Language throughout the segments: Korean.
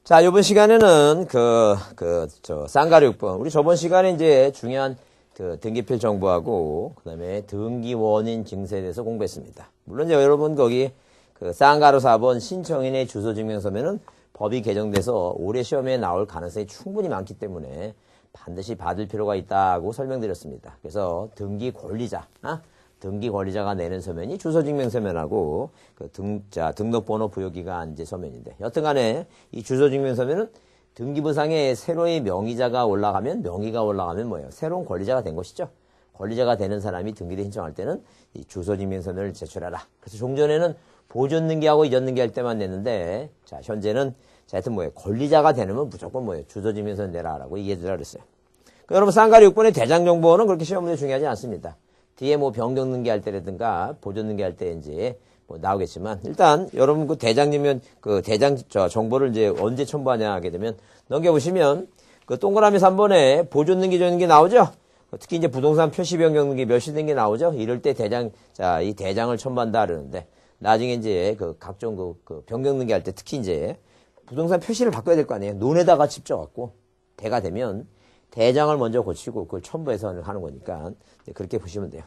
자, 이번 시간에는 쌍가루 6번. 우리 저번 시간에 이제 중요한 등기필 정보하고, 그 다음에 등기 원인 증세에 대해서 공부했습니다. 물론 이제 여러분 거기 쌍가루 4번 신청인의 주소 증명서면은 법이 개정돼서 올해 시험에 나올 가능성이 충분히 많기 때문에 반드시 받을 필요가 있다고 설명드렸습니다. 그래서 등기 권리자가 내는 서면이 주소증명서면하고 등록번호 부여기간 이제 서면인데, 여튼간에 이 주소증명서면은 등기부상에 새로이 명의가 올라가면 뭐예요? 새로운 권리자가 된 것이죠. 권리자가 되는 사람이 등기를 신청할 때는 이 주소증명서면을 제출하라. 그래서 종전에는 보존등기하고 이전등기할 때만 냈는데, 자 현재는 하여튼 뭐예요? 권리자가 되면 무조건 뭐예요? 주소증명서 내라라고 얘기해주라 그랬어요. 여러분 쌍가루 6번의 대장 정보는 그렇게 시험 문제 중요하지 않습니다. 뒤에 뭐 변경등기 할 때라든가 보존등기 할 때 이제 뭐 나오겠지만, 일단 여러분 대장 정보를 이제 언제 첨부하냐 하게 되면 넘겨보시면 동그라미 3번에 보존등기 전등기 나오죠. 특히 이제 부동산 표시 변경등기 멸실등기 나오죠. 이럴 때 이 대장을 첨부한다 그러는데, 나중에 이제 각종 변경등기 할 때 특히 이제 부동산 표시를 바꿔야 될 거 아니에요. 논에다가 직접 갖고 대가 되면 대장을 먼저 고치고 그걸 첨부해서 하는 거니까 그렇게 보시면 돼요.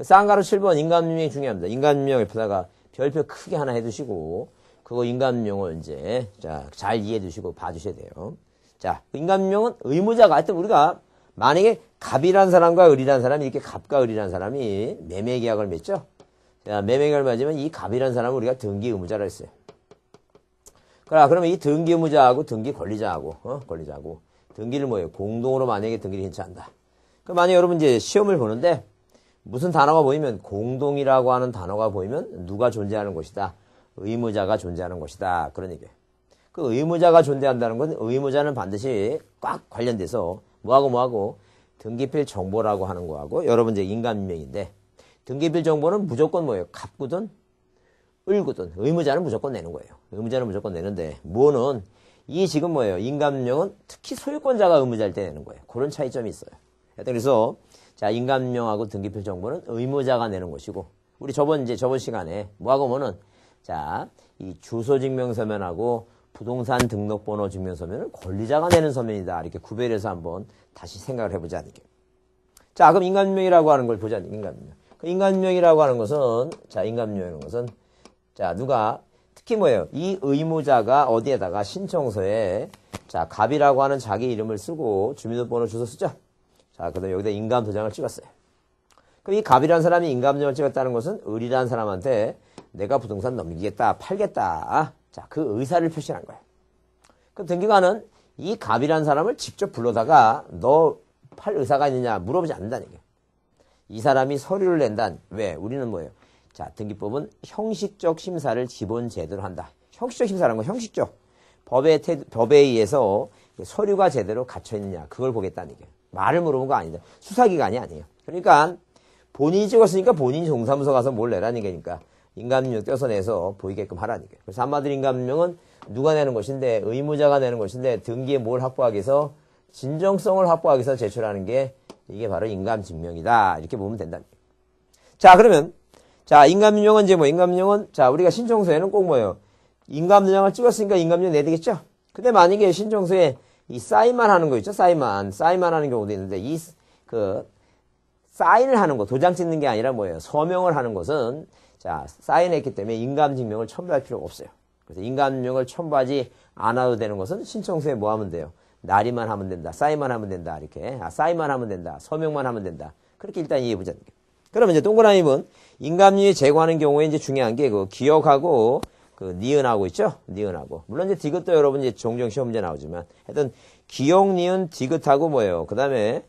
쌍가루 7번 인감명이 중요합니다. 인감명 옆에다가 별표 크게 하나 해두시고, 그거 인감명을 이제 잘 이해해 두시고 봐주셔야 돼요. 자, 인감명은 의무자가, 하여튼 우리가 만약에 갑이란 사람과 을이란 사람이, 이렇게 갑과 을이란 사람이 매매계약을 맺죠. 자, 매매계약을 맺으면 이 갑이란 사람은 우리가 등기 의무자라 했어요. 그러면 이 등기 의무자하고 등기 권리자하고 등기를 뭐예요? 공동으로 만약에 등기를 신청한다. 만약에 여러분 이제 시험을 보는데 무슨 단어가 보이면, 공동이라고 하는 단어가 보이면 누가 존재하는 것이다? 의무자가 존재하는 것이다. 그런 얘기예요. 의무자가 존재한다는 건 의무자는 반드시 꽉 관련돼서 뭐하고 등기필 정보라고 하는 거하고, 여러분 이제 인감명인데, 등기필 정보는 무조건 뭐예요? 갑구든 을구든 의무자는 무조건 내는 거예요. 의무자는 무조건 내는데, 뭐는 이 지금 뭐예요? 인감명은 특히 소유권자가 의무자일 때 내는 거예요. 그런 차이점이 있어요. 그래서 인감명하고 등기필 정보는 의무자가 내는 것이고, 우리 저번 시간에 뭐하고는 이 주소증명서면하고 부동산 등록번호 증명서면은 권리자가 내는 서면이다. 이렇게 구별해서 한번 다시 생각을 해보자. 그럼 인감명이라고 하는 걸 보자. 인감명이라고 하는 것은, 누가 특히 뭐예요? 이 의무자가 어디에다가 신청서에 갑이라고 하는 자기 이름을 쓰고 주민등록번호 주소 쓰죠. 그다음에 여기다 인감 도장을 찍었어요. 그럼 이 갑이라는 사람이 인감 도장을 찍었다는 것은 을이라는 사람한테 내가 부동산 넘기겠다, 팔겠다. 그 의사를 표시한 거예요. 그럼 등기관은 이 갑이라는 사람을 직접 불러다가 너 팔 의사가 있느냐 물어보지 않는다는 얘기예요. 이 사람이 서류를 낸다. 왜? 우리는 뭐예요? 등기법은 형식적 심사를 기본 제대로 한다. 형식적 심사라는 건 형식적. 법에 의해서 서류가 제대로 갖춰 있느냐, 그걸 보겠다는 얘기예요. 말을 물어본 거 아니다. 수사기관이 아니에요. 그러니까 본인이 찍었으니까 본인이 동사무소 가서 뭘 내라는 얘기니까 인감명 떼서 내서 보이게끔 하라는 얘기예요. 그래서 한마디로 인감명은 누가 내는 것인데, 의무자가 내는 것인데, 등기에 뭘 확보하기 위해서, 진정성을 확보하기 위해서 제출하는 게 이게 바로 인감증명이다. 이렇게 보면 된다는 얘기예요. 그러면 인감명은 인감명은 우리가 신청서에는 꼭 뭐예요? 인감도장을 찍었으니까 인감명 내야 되겠죠? 근데 만약에 신청서에 이 사인만 하는 거 있죠? 사인만 하는 경우도 있는데, 사인을 하는 거, 도장 찍는 게 아니라 뭐예요? 서명을 하는 것은, 사인했기 때문에 인감증명을 첨부할 필요가 없어요. 그래서 인감증명을 첨부하지 않아도 되는 것은 신청서에 뭐 하면 돼요? 날이만 하면 된다. 사인만 하면 된다. 이렇게. 사인만 하면 된다. 서명만 하면 된다. 그렇게 일단 이해해보자. 그러면 이제 동그라미 2번, 인감명이 제거하는 경우에 이제 중요한 게 기억하고 니은하고 있죠? 니은하고. 물론 이제 디귿도 여러분 이제 종종 시험 문제 나오지만, 하여튼 기억, 니은, 디귿하고 뭐예요? 그 다음에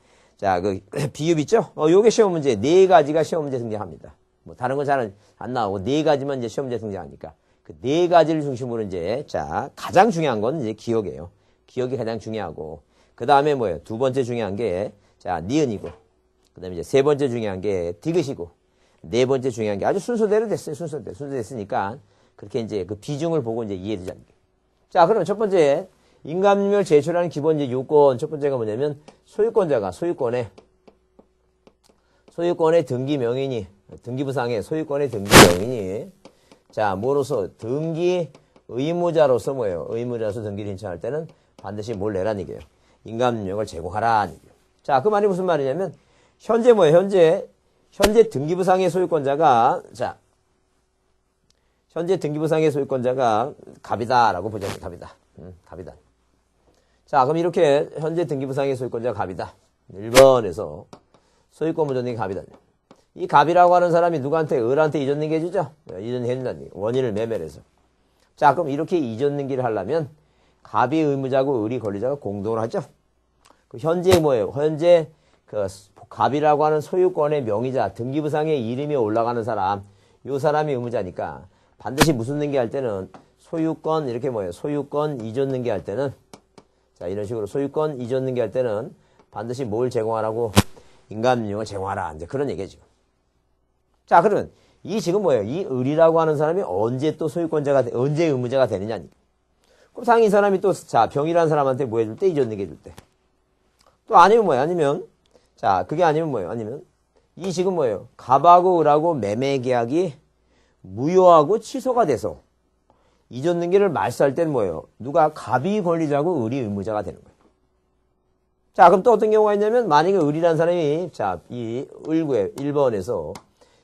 비읍 있죠? 요게 시험 문제 4가지가 시험 문제 등장합니다. 뭐 다른 건 잘 안 나오고 4가지만 이제 시험 문제 등장하니까 그 4가지를 중심으로 이제 가장 중요한 건 이제 기억이에요. 기억이 가장 중요하고, 그 다음에 뭐예요? 두 번째 중요한 게 니은이고, 그 다음에 이제 세 번째 중요한 게 디귿이고, 네 번째 중요한 게 아주 순서대로 됐어요. 순서 됐으니까 그렇게 이제 그 비중을 보고 이제 이해되자는 게. 그러면 첫 번째 인감명을 제출하는 기본 이제 요건, 첫 번째가 뭐냐면 소유권자가 소유권의 등기 명인이, 등기부상의 소유권의 등기 명인이 뭐로서 등기 의무자로서 뭐예요? 의무자로서 등기를 신청할 때는 반드시 뭘 내라는 얘기예요. 인감능력을 제공하라는 얘기예요. 자, 그 말이 무슨 말이냐면 현재 뭐예요? 현재 등기부상의 소유권자가 자, 현재 등기부상의 소유권자가 갑이다라고 보자. 갑이다. 갑이다. 자, 그럼 이렇게 현재 등기부상의 소유권자가 갑이다. 1번에서 소유권 무전등기 갑이다. 이 갑이라고 하는 사람이 누구한테? 을한테 이전 등기 해주죠? 이전해준다는 얘기. 원인을 매매를 해서. 자, 그럼 이렇게 이전 등기를 하려면 갑이 의무자고 을이 권리자가 공동으로 하죠? 그 현재 뭐예요? 현재 그 갑이라고 하는 소유권의 명의자, 등기부상에 이름이 올라가는 사람, 요 사람이 의무자니까 반드시 무슨 등기 할 때는 소유권, 이렇게 뭐예요? 소유권 이전 등기 할 때는 자, 이런 식으로 소유권 이전 등기 할 때는 반드시 뭘 제공하라고? 인감능력을 제공하라. 이제 그런 얘기예요, 지금. 자, 그러면 이 지금 뭐예요? 이 을이라고 하는 사람이 언제 또 소유권자가, 언제 의무자가 되느냐. 그럼 상이 사람이 또, 자, 병이라는 사람한테 뭐 해줄 때? 이전 등기 해줄 때. 또 아니면 뭐예요? 아니면, 자, 그게 아니면 뭐예요? 아니면, 이 지금 뭐예요? 갑하고 을하고 매매 계약이 무효하고 취소가 돼서 이전 등기를 말소할 때는 뭐예요? 누가 갑이 권리자고 을이 의무자가 되는 거예요. 자, 그럼 또 어떤 경우가 있냐면, 만약에 을이라는 사람이, 자, 이 을구에 1번에서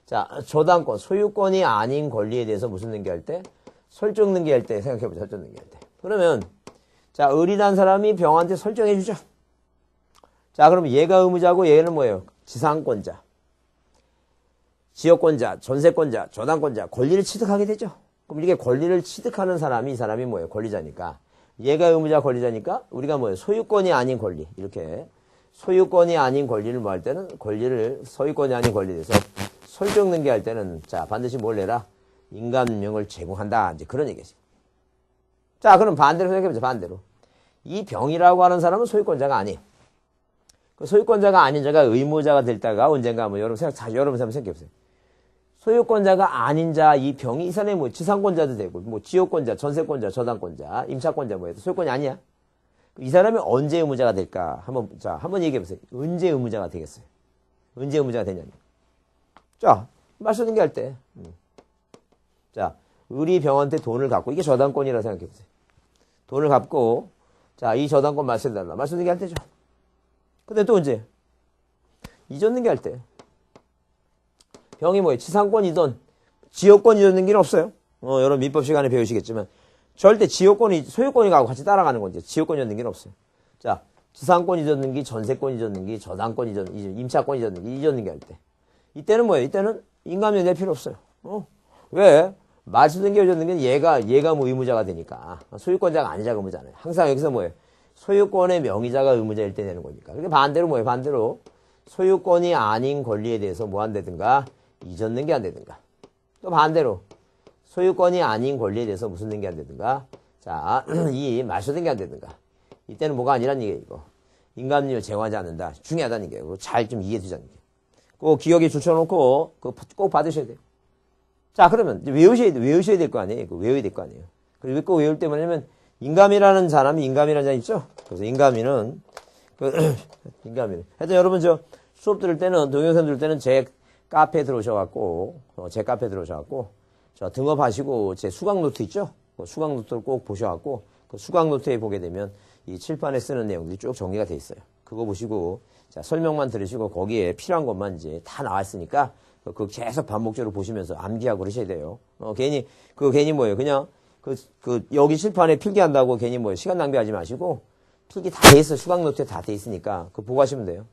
자, 저당권, 소유권이 아닌 권리에 대해서 무슨 등기할 때? 설정 등기할 때 생각해보자, 설정 등기할 때. 그러면, 자, 을이라는 사람이 병한테 설정해주죠. 자, 그럼 얘가 의무자고 얘는 뭐예요? 지상권자, 지역권자, 전세권자, 저당권자, 권리를 취득하게 되죠. 그럼 이렇게 권리를 취득하는 사람이, 이 사람이 뭐예요? 권리자니까. 얘가 의무자 권리자니까 우리가 뭐예요? 소유권이 아닌 권리. 이렇게 소유권이 아닌 권리를 뭐 할 때는 권리를 소유권이 아닌 권리에 대해서 설정 등기할 때는 자, 반드시 뭘 내라? 인감능력을 제공한다. 이제 그런 얘기지. 자, 그럼 반대로 생각해보자. 반대로. 이 병이라고 하는 사람은 소유권자가 아니에요. 그 소유권자가 아닌 자가 의무자가 될 때가 언젠가 뭐 여러분 한번 생각해보세요. 소유권자가 아닌 자, 이 병이 이 사람이 뭐 지상권자도 되고, 뭐 지역권자, 전세권자, 저당권자, 임차권자 뭐 해도 소유권이 아니야. 이 사람이 언제 의무자가 될까? 한번 얘기해보세요. 언제 의무자가 되겠어요? 언제 의무자가 되냐면. 자, 말소 등기할 때. 자, 을이 병한테 돈을 갚고, 이게 저당권이라고 생각해보세요. 돈을 갚고, 자, 이 저당권 말소해달라. 말소 등기할 때죠. 근데 또 언제? 이전 등기할 때. 병이 뭐예요? 지상권이든 지역권 이전 등기는 없어요. 여러분 민법 시간에 배우시겠지만 절대 지역권이 소유권이 가고 같이 따라가는 건지 지역권 이전 등기는 없어요. 자, 지상권 이전 등기, 전세권 이전 등기, 저당권 이전, 임차권 이전 등기, 이전 등기 할 때. 이때는 뭐예요? 이때는 인감이 낼 필요 없어요. 왜? 말소 등기 이전 등기는 얘가 뭐 의무자가 되니까 소유권자가 아니자가 의무자잖아요. 항상 여기서 뭐예요? 소유권의 명의자가 의무자일 때 내는 거니까. 그게 반대로 뭐예요? 반대로 소유권이 아닌 권리에 대해서 뭐 한다든가 이전 등기 한다든가. 또 반대로 소유권이 아닌 권리에 대해서 무슨 등기 한다든가. 자, 이 말소 등기 한다든가. 이때는 뭐가 아니란 얘기예요, 이거. 인감률을 제공하지 않는다. 중요하다는 얘기예요. 잘 좀 이해해 두자는 얘기예요. 꼭 기억에 줄쳐놓고 꼭 받으셔야 돼요. 자, 그러면 외우셔야 될 거 아니에요. 외워야 될 거 아니에요. 그리고 꼭 외울 때 뭐냐면 인감이라는 사람이 인감이라는 사람 있죠? 그래서 인감이는 인감이는. 하여튼 여러분 수업 들을 때는 동영상 들을 때는 제 카페에 들어오셔갖고 저 등업하시고 제 수강 노트 있죠? 그 수강 노트를 꼭 보셔갖고 그 수강 노트에 보게 되면 이 칠판에 쓰는 내용들이 쭉 정리가 돼 있어요. 그거 보시고 자 설명만 들으시고 거기에 필요한 것만 이제 다 나왔으니까 그 계속 반복적으로 보시면서 암기하고 그러셔야 돼요. 괜히 뭐예요? 그냥 여기 칠판에 필기한다고 괜히 뭐예요? 시간 낭비하지 마시고 필기 다 돼 있어. 수강 노트에 다 돼 있으니까 그거 보고 하시면 돼요.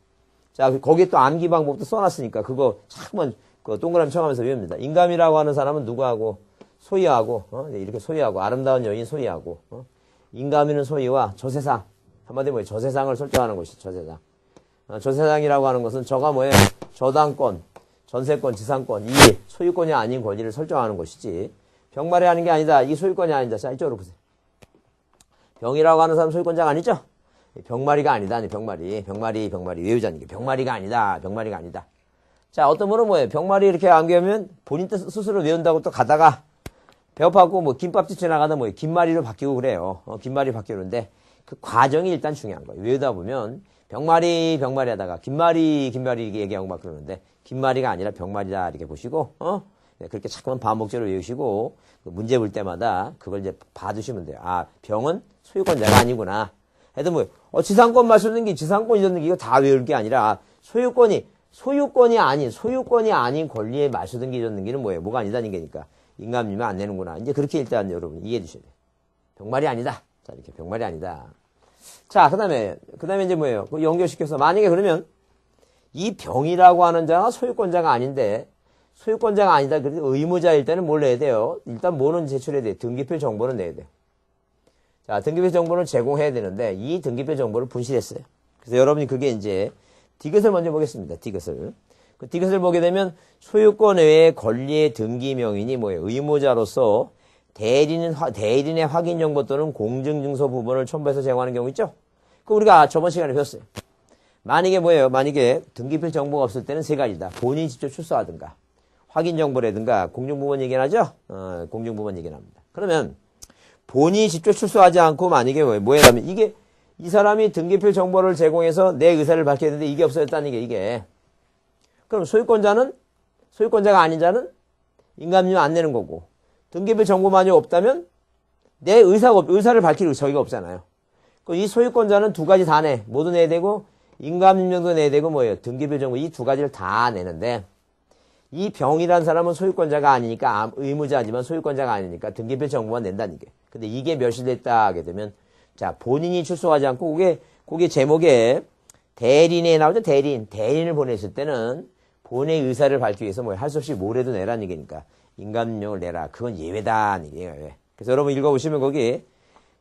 자, 거기에 또 암기 방법도 써놨으니까 그거 자꾸만 동그라미 쳐가면서 외웁니다. 인감이라고 하는 사람은 누구하고 소유하고 이렇게 소유하고 아름다운 여인 소유하고 인감이는 소유와 저세상 한마디로 뭐예요? 저세상을 설정하는 것이 저세상. 저세상이라고 하는 것은 저가 뭐예요? 저당권, 전세권, 지상권 이 소유권이 아닌 권리를 설정하는 것이지 병말이 하는 게 아니다. 이 소유권이 아니다. 자, 이쪽으로 보세요. 병이라고 하는 사람 소유권자가 아니죠? 병마리가 아니다. 병마리 외우자는 게 병마리가 아니다. 병마리가 아니다. 자, 어떤 분은 뭐예요? 병마리 이렇게 암기하면 본인 뜻 스스로 외운다고 또 가다가 배고파갖고 뭐 김밥집 지나가다 뭐 김마리로 바뀌고 그래요. 김마리 바뀌는데 그 과정이 일단 중요한 거예요. 외우다 보면 병마리 하다가 김마리 이렇게 얘기하고 막 그러는데 김마리가 아니라 병마리다 이렇게 보시고 네, 그렇게 자꾸만 반복적으로 외우시고 문제 볼 때마다 그걸 이제 봐두시면 돼요. 아, 병은 소유권자가 아니구나. 해도 뭐 지상권 말씀드린 게 지상권 이전 이거 다 외울 게 아니라 소유권이 아닌 권리에 말소등기 이전 등기는 뭐예요? 뭐가 아니다는 게니까 인감률면 안 내는구나. 이제 그렇게 일단 여러분 이해해 주셔야 돼요. 병말이 아니다. 자, 이렇게 병말이 아니다. 자, 그다음에 이제 뭐예요? 연결시켜서 만약에 그러면 이 병이라고 하는 자가 소유권자가 아닌데 소유권자가 아니다. 그래서 의무자일 때는 뭘 내야 돼요? 일단 뭐는 제출해야 돼요? 등기필 정보는 내야 돼요. 자, 등기필 정보를 제공해야 되는데 이 등기필 정보를 분실했어요. 그래서 여러분이 그게 이제 디귿을 먼저 보겠습니다. 디귿을. 그 디귿을 보게 되면 소유권 외의 권리의 등기 명인이 뭐예요? 의무자로서 대리인의 확인 정보 또는 공증증서 부분을 첨부해서 제공하는 경우 있죠? 그 우리가 저번 시간에 배웠어요. 만약에 뭐예요? 만약에 등기필 정보가 없을 때는 세 가지다. 본인이 직접 출소하든가, 확인 정보라든가, 공증부분 얘기는 하죠? 공증부분 얘기는 합니다. 그러면 본인이 직접 출소하지 않고 만약에 뭐예요? 이게 이 사람이 등기필 정보를 제공해서 내 의사를 밝혀야 되는데 이게 없어졌다는 게 이게. 그럼 소유권자가 아닌 자는 인감료 안 내는 거고, 등기필 정보만이 없다면 내 의사를 밝힐 저희가 없잖아요. 이 소유권자는 두 가지 다 내. 모두 내야 되고, 인감임명도 내야 되고, 뭐예요? 등기필 정보 이 두 가지를 다 내는데, 이 병이란 사람은 소유권자가 아니니까, 의무자지만 소유권자가 아니니까 등기필 정보만 낸다는 게. 근데 이게 멸실됐다 하게 되면, 자, 본인이 출소하지 않고, 그게 제목에 대리인에 나오죠? 대리인을 보냈을 때는 본인의 의사를 밝히기 위해서 할 수 없이 뭐래도 내라는 얘기니까. 인감임명을 내라. 그건 예외다. 얘기예요. 왜? 그래서 여러분 읽어보시면 거기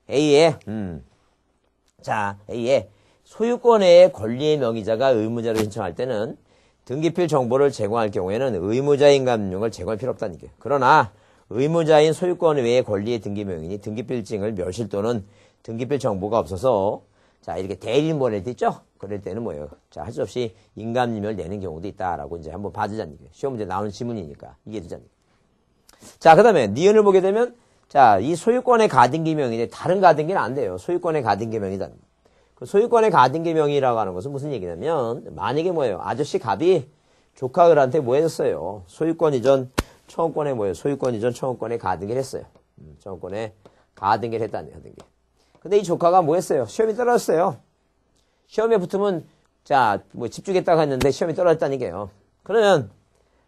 A에 A에 소유권의 권리의 명의자가 의무자로 신청할 때는 등기필 정보를 제공할 경우에는 의무자 인감임명을 제공할 필요 없다는 얘기예요. 그러나 의무자인 소유권 외의 권리의 등기 명인이 등기필증을 멸실 또는 등기필 정보가 없어서 자 이렇게 대리인 보낼 때 있죠? 그럴 때는 뭐예요? 자, 할 수 없이 인감임명을 내는 경우도 있다라고 이제 한번 봐주자는 얘기예요. 시험 문제 나오는 지문이니까 이해되자는 얘기예요. 자, 그 다음에 니은을 보게 되면 자, 이 소유권의 가등기명인데 다른 가등기는 안 돼요. 소유권의 가등기명이다. 그 소유권의 가등기명이라고 하는 것은 무슨 얘기냐면 만약에 뭐예요? 아저씨 갑이 조카들한테 뭐 해줬어요? 소유권 이전 청구권에 뭐예요? 소유권 이전 청구권에 가등기를 했어요. 청구권에 가등기를 했다는 가등기. 근데 이 조카가 뭐 했어요? 시험이 떨어졌어요. 시험에 붙으면 자, 뭐 집주겠다고 했는데 시험이 떨어졌다는 얘기예요. 그러면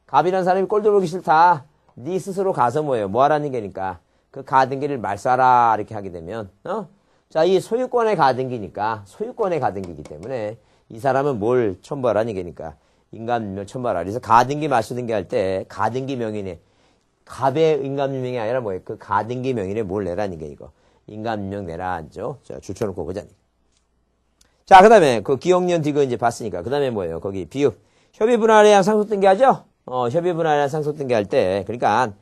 갑이라는 사람이 꼴 들어오기 싫다. 네 스스로 가서 뭐예요? 뭐 하라는 게니까 그 가등기를 말싸라 이렇게 하게 되면 자, 이 소유권의 가등기니까 소유권의 가등기이기 때문에 이 사람은 뭘 첨부하라는 게니까 인감임명 첨부하라. 그래서 가등기 말소등기 할 때 가등기 명인에 갑의 인감임명이 아니라 뭐예요? 그 가등기 명인에 뭘 내라는 게 이거 인감임명 내라 하죠. 자, 줄쳐놓고 보자. 자, 그 다음에 그 기억년 디귿 이제 봤으니까 그 다음에 뭐예요? 거기 비읍 협의분할에 의한 상속등기 하죠? 협의분할에 의한 상속등기 할 때 그러니까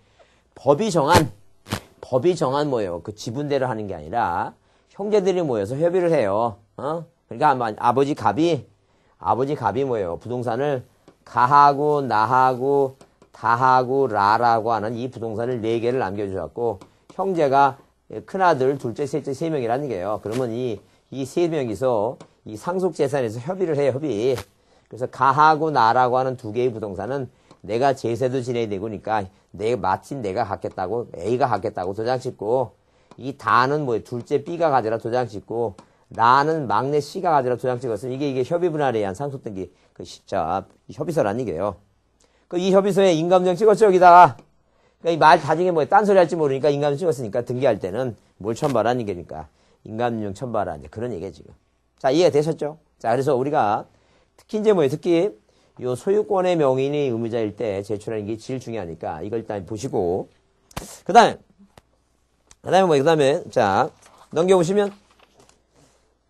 법이 정한 뭐예요? 그 지분대로 하는 게 아니라 형제들이 모여서 협의를 해요. 그러니까 아버지 갑이 뭐예요? 부동산을 가하고 나하고 다하고 라라고 하는 이 부동산을 4개를 남겨주셨고 형제가 큰아들, 둘째, 셋째 3명이라는 얘기예요. 그러면 이 3명이서 이 상속재산에서 협의를 해요. 협의. 그래서 가하고 나라고 하는 2개의 부동산은 내가 제세도 지내야 되고니까 마침 내가 갖겠다고 A가 갖겠다고 도장 찍고 이 다는 뭐 둘째 B가 가져라 도장 찍고 나는 막내 C가 가져라 도장 찍었으면 이게 협의분할에 의한 상속등기 그 협의서란 얘기예요. 그 이 협의서에 인감정 찍었죠 여기다가. 그러니까 이 말 나중에 뭐 딴소리 할지 모르니까 인감정 찍었으니까 등기할 때는 뭘 첨부하라는 얘기니까 인감정 첨부하라 이제 그런 얘기예요 지금. 자 이해가 되셨죠? 자 그래서 우리가 특히 이제 뭐예요? 특히 요 소유권의 명인이 의무자일 때 제출하는 게 제일 중요하니까 이걸 일단 보시고 그 다음에 자 넘겨보시면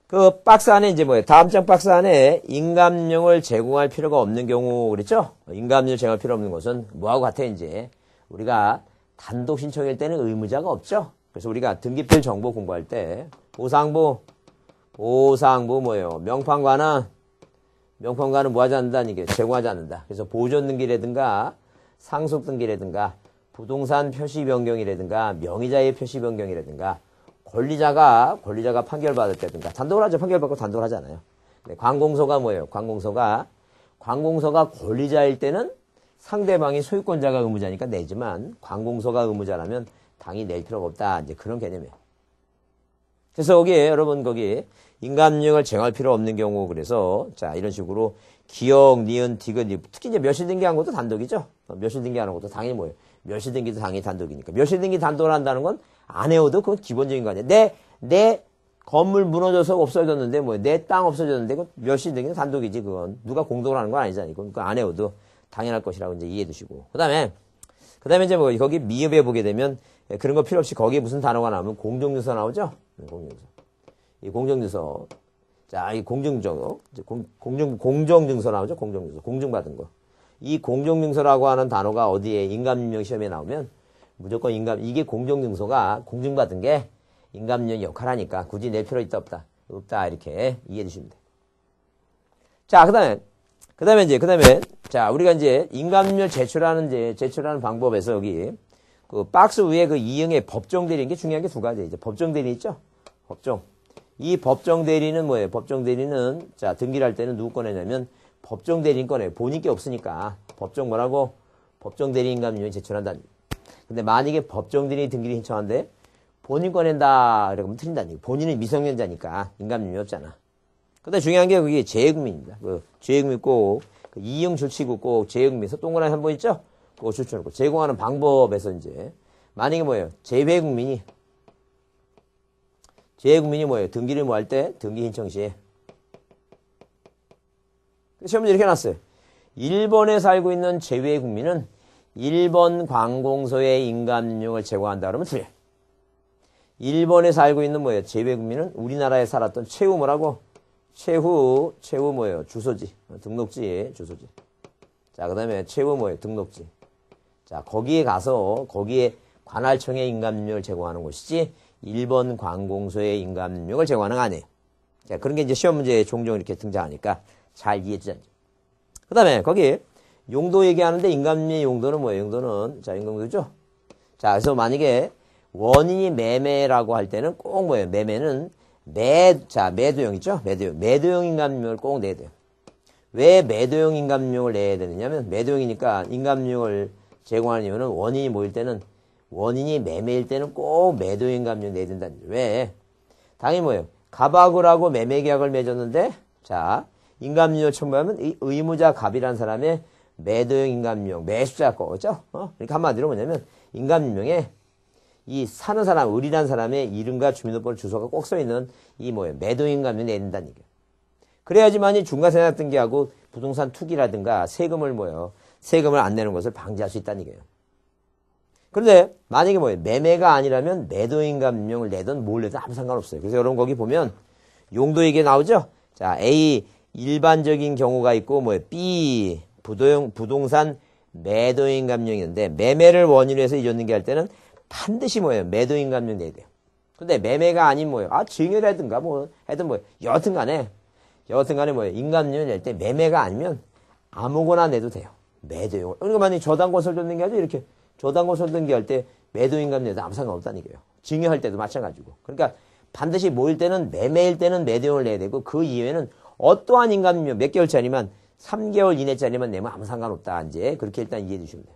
그 박스 안에 이제 뭐예요? 다음 장 박스 안에 인감령을 제공할 필요가 없는 경우 그랬죠? 인감령을 제공할 필요 없는 것은 뭐하고 같아 이제 우리가 단독 신청일 때는 의무자가 없죠? 그래서 우리가 등기필 정보 공부할 때 보상부 뭐예요? 명판관은 뭐 하지 않는다는 게 제공하지 않는다. 그래서 보존등기라든가 상속등기라든가 부동산 표시 변경이라든가 명의자의 표시 변경이라든가 권리자가 판결받을 때든가 단독을 하죠. 판결받고 단독을 하잖아요. 관공서가 뭐예요? 관공서가 권리자일 때는 상대방이 소유권자가 의무자니까 내지만 관공서가 의무자라면 당연히 낼 필요가 없다. 이제 그런 개념이에요. 그래서 거기에 여러분 거기 인감명을 정할 필요 없는 경우 그래서 자 이런 식으로 기역, 니은, 디귿 특히 이제 멸실 등기한 것도 단독이죠. 멸실 등기하는 것도 당연히 뭐예요? 멸실 등기도 당연히 단독이니까. 멸실 등기 단독을 한다는 건 안 해오도 그건 기본적인 거 아니에요. 내 건물 무너져서 없어졌는데 뭐 내 땅 없어졌는데 그 멸실 등기는 단독이지 그건 누가 공동으로 하는 건 아니잖아요. 그건 안 해오도 당연할 것이라고 이제 이해해 두시고. 그다음에 이제 뭐 거기 미흡에 보게 되면 그런 거 필요 없이 거기에 무슨 단어가 나오면 공정유서 나오죠? 공정유서. 이 공정유서. 자, 이 공정증서 나오죠? 공정증서. 공증받은 거. 이 공정증서라고 하는 단어가 어디에 인감임명 시험에 나오면 무조건 이게 공정증서가 공증받은 게 인감임명 역할하니까 굳이 낼 필요 있다 없다 이렇게 이해해 주시면 돼요. 자, 그다음에 자, 우리가 이제 인감임명 제출하는 방법에서 여기 그 박스 위에 그 이응의 법정 대리인 게 중요한 게 두 가지. 이제 법정 대리 있죠? 법정. 이 법정 대리는 뭐예요? 법정 대리는 자, 등기를 할 때는 누구 꺼내냐면 법정 대리인 꺼내요. 본인 게 없으니까 법정 뭐라고? 법정 대리 인감임명이 제출한다. 근데 만약에 법정 대리 등기를 신청하는데 본인 꺼낸다 그러면 틀린다는 얘기. 본인은 미성년자니까 인감임명이 없잖아. 근데 중요한 게 그게 재외국민입니다. 그 재외국민 꼭 그 이응 줄치고 꼭 재외국민에서 동그라미 한 번 있죠? 그거 줄쳐놓고 제공하는 방법에서 이제 만약에 뭐예요? 재외국민이 뭐예요? 등기를 뭐 할 때? 등기 신청 시에. 시험문제 이렇게 해놨어요. 일본에 살고 있는 재외국민은 일본 관공서에 인감임명을 제공한다 그러면 틀려요. 일본에 살고 있는 뭐예요? 재외국민은 우리나라에 살았던 최후 뭐라고? 최후 뭐예요? 주소지. 등록지, 주소지. 자, 그 다음에 최후 뭐예요? 등록지. 자, 거기에 가서 거기에 관할청에 인감임명을 제공하는 곳이지 일본 관공서에 인감임명을 제공하는 거 아니에요. 자, 그런 게 이제 시험 문제에 종종 이렇게 등장하니까 잘 이해해 주자. 그 다음에 거기 용도 얘기하는데 인감임명 용도는 뭐예요? 용도는 자, 인감용도죠? 자, 그래서 만약에 원인이 매매라고 할 때는 꼭 뭐예요? 매매는 매도형 있죠? 매도형 인감임명을 꼭 내야 돼요. 왜 매도형 인감임명을 내야 되느냐면 매도형이니까 인감임명을 제공하는 이유는 원인이 뭐일 때는 원인이 매매일 때는 꼭 매도형 인감임명 내야 된다는 거예요. 왜? 당연히 뭐예요? 갑악을 하고 매매 계약을 맺었는데 자 인감임명을 첨부하면 이 의무자 갑이라는 사람의 매도형 인감임명 매수자 거죠? 그러니까 한마디로 뭐냐면 인감임명에 이 사는 사람, 을이라는 사람의 이름과 주민등록번호 주소가 꼭 써있는 이 뭐예요? 매도인감이 내야 된다는 얘기예요. 그래야지만이 중과세납 등기하고 부동산 투기라든가 세금을 안 내는 것을 방지할 수 있다는 얘기예요. 그런데 만약에 뭐예요? 매매가 아니라면 매도인감명을 내든 뭘 내든 아무 상관없어요. 그래서 여러분 거기 보면 용도 얘기 나오죠? 자, A 일반적인 경우가 있고 뭐예요? B 부동산 매도인감명인데 매매를 원인으로 해서 이전등기 할 때는 반드시 뭐예요? 매도인감명 내야 돼요. 근데 매매가 아닌 뭐예요? 증여라든가 하여튼 여하튼간에 뭐예요? 인감명을 낼 때 매매가 아니면 아무거나 내도 돼요. 매도용. 그러니까 만약에 저당건설 등기 하죠? 이렇게 저당건설 등기할 때 매도인감 내도 아무 상관없다는 얘기예요. 증여할 때도 마찬가지고. 그러니까 반드시 모일 때는 매매일 때는 매도용을 내야 되고 그 이외에는 어떠한 인감명 몇 개월짜리만 3개월 이내짜리만 내면 아무 상관없다. 이제 그렇게 일단 이해해 주시면 돼요.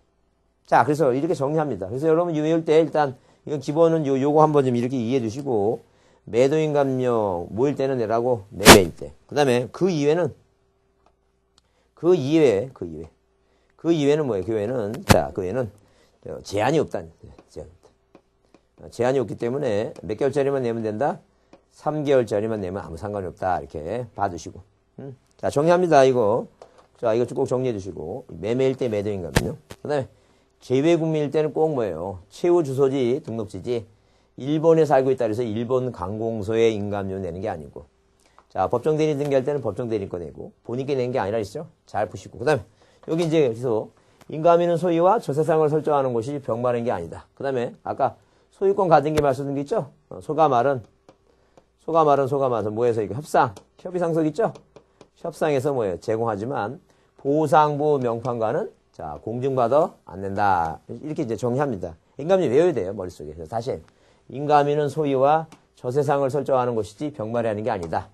자, 그래서 이렇게 정리합니다. 그래서 여러분 외울 때 일단 이건 기본은 요거 한번 좀 이렇게 이해해 주시고 매도인감명 모일 때는 내라고 매매일 때. 그다음에 그 이외는 뭐예요? 그 외에는 제한이 없다는 제한이 없기 때문에 몇 개월짜리만 내면 된다. 3개월짜리만 내면 아무 상관이 없다. 이렇게 봐두시고. 자, 정리합니다. 이거. 자, 이거 꼭 정리해 주시고. 매매일 때 매도인감명. 그다음에 재외국민일 때는 꼭 뭐예요? 최후 주소지, 등록지지. 일본에 살고 있다 그래서 일본 관공서에 인감료 내는 게 아니고. 자, 법정 대리 등기할 때는 법정 대리 거 내고 본인께 낸 게 아니라 있죠? 잘 푸시고. 그다음에 여기 이제 여기서 인감인은 소유와 저세상을 설정하는 것이 병말인 게 아니다. 그다음에 아까 소유권 가등기 말소 등기 있죠? 소가말은 뭐해서 이거 협의상속 있죠? 협상에서 뭐예요? 제공하지만 보상부 명판과는 자, 공증받아 안 낸다. 이렇게 이제 정리합니다. 인감이 외워야 돼요, 머릿속에. 그래서 다시 인감인은 소유와 저세상을 설정하는 것이지 병말이 하는 게 아니다.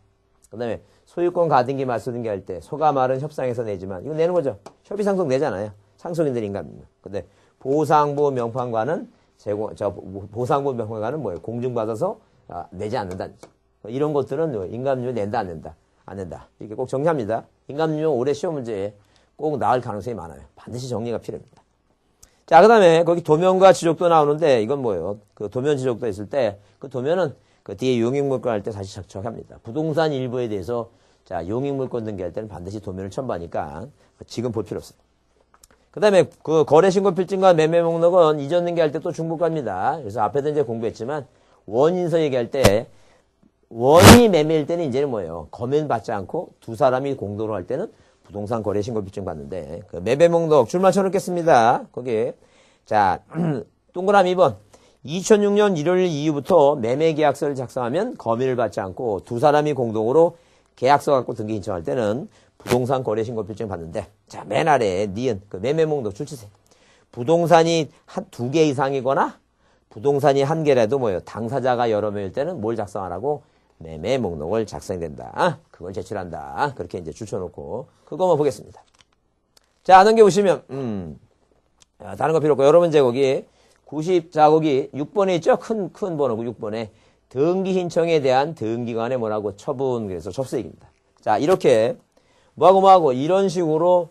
그 다음에 소유권 가등기 말소 등기 할 때 소가말은 협상에서 내지만 이거 내는 거죠. 협의상속 내잖아요. 상속인들 인감명. 근데 보상부 명판과는 보상부 명판과는 뭐예요? 공증받아서 내지 않는다. 이런 것들은 인감료 낸다, 안 낸다? 안 낸다. 이렇게 꼭 정리합니다. 인감료 올해 시험 문제에 꼭 나올 가능성이 많아요. 반드시 정리가 필요합니다. 자, 그 다음에 거기 도면과 지적도 나오는데 이건 뭐예요? 그 도면 지적도 있을 때 그 도면은 그 뒤에 용익물권 할 때 다시 적합합니다. 부동산 일부에 대해서 자, 용익물권 등기할 때는 반드시 도면을 첨부하니까 지금 볼 필요 없어요. 그 다음에 그 거래신고필증과 매매목록은 이전 등기할 때 또 중복합니다. 그래서 앞에도 이제 공부했지만 원인서 얘기할 때 원이 매매일 때는 이제는 뭐예요? 검연 받지 않고 두 사람이 공동으로 할 때는 부동산 거래신고필증 받는데 그 매매목록 줄만 쳐놓겠습니다. 거기 자 동그라미 2번 2006년 1월 이후부터 매매계약서를 작성하면 검연을 받지 않고 두 사람이 공동으로 계약서 갖고 등기 신청할 때는 부동산 거래신고필증 받는데 자 맨 아래에 니은 그 매매목록 줄치세요. 부동산이 두 개 이상이거나 부동산이 한 개라도 뭐예요? 당사자가 여러 명일 때는 뭘 작성하라고? 매매 목록을 작성된다. 그걸 제출한다. 그렇게 이제 줄쳐놓고 그거만 보겠습니다. 자, 넘겨보시면 다른 거 필요 없고 여러분 이제 거기 90자 거기 6번에 있죠? 큰 번호고 6번에 등기 신청에 대한 등기관의 뭐라고 처분 그래서 접수얘기입니다. 자, 이렇게 뭐하고 이런 식으로